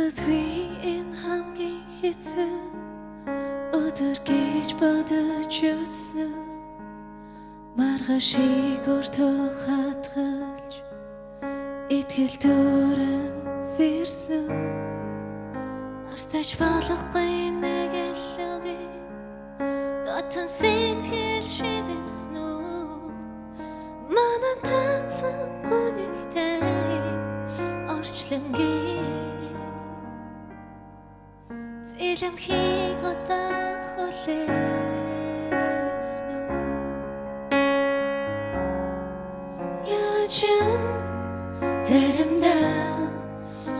Уулзалгүй энэ хамгийн хэцүү өдөр гэж бодож үзсэн үү? Маргашиг өртөө хатгалж итгэл төрөн сэрсэн үү? Мартаж болохгүй нэг элүүгээ дотн сэтгэл шивэнсэн үү? Манай татсан гүнигтэй орчлонгийн Зэлэмхийг удаан хүлээсэн үү? Яаж заримдаа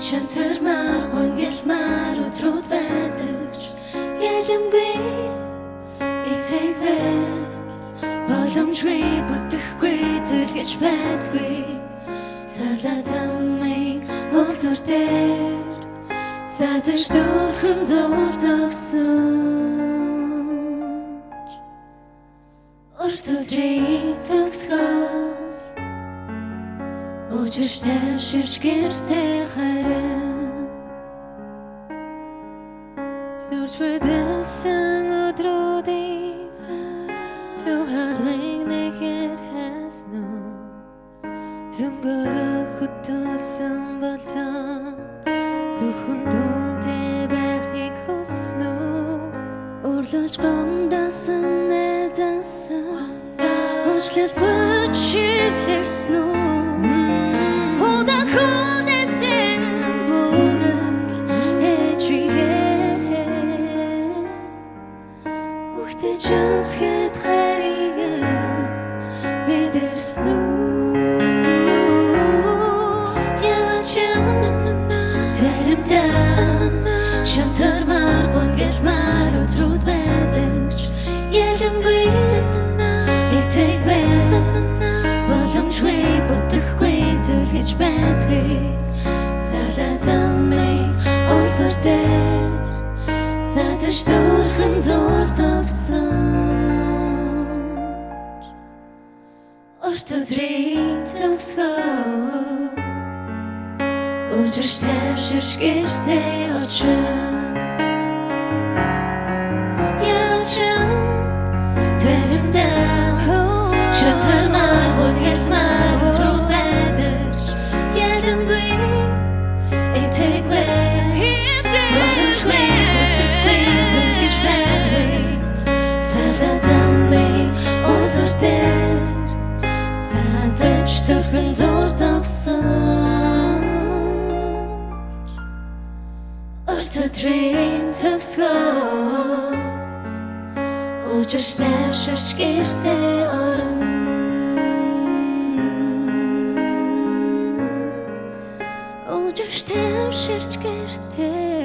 шантармаар гонгэлмаар өдрүүд байдагч ялэмгүй итгэвэл боломжгүй бүтэхгүй зүйлгэж байдгүй салаа замыг уулзуур дээр Садаж дөрхөн зур зогсож Урт өдрийн төгсгөл Учирч тайвширч гэртээ харин Зүрж мэдсэн өдрүүдийн Зүхарлыг нэхэр хайсан уу Зүнгөрөх хөтөлсөн болцсон Зөвхөн дүнтэй байхыг хүснэ үү? Өрлөж гомдсон найдасан Уучлал бүчиглэрсэн үү? Удаан хүлээсэн бүрэл ээжигээ Үхтэй чөнсгэд хайрыг мэдэрсэн үү? Шантармаар гонгэлмаар өдрүүд байдагч ялэмгүй итгэвэл боломжгүй бүтэхгүй зүйлгэж байдгүй салаа замыг уулзуур дээр садаж дөрхөн зур зогсож Урт өдрийн төгсгөл Учирч тайвширч гэртээ очив Яачаа заримдаа шантармаар гонгэлмаар өдрүүд байдагч ялэмгүй итгэвэл боломжгүй бүтэхгүй зүйлгэж байдгүй салаа замыг уулзуур дээр садаж дөрхөн зур зогсож Урт өдрийн төгсгөл Учирч тайвширч гэртээ орон Учирч тайвширч гэртээ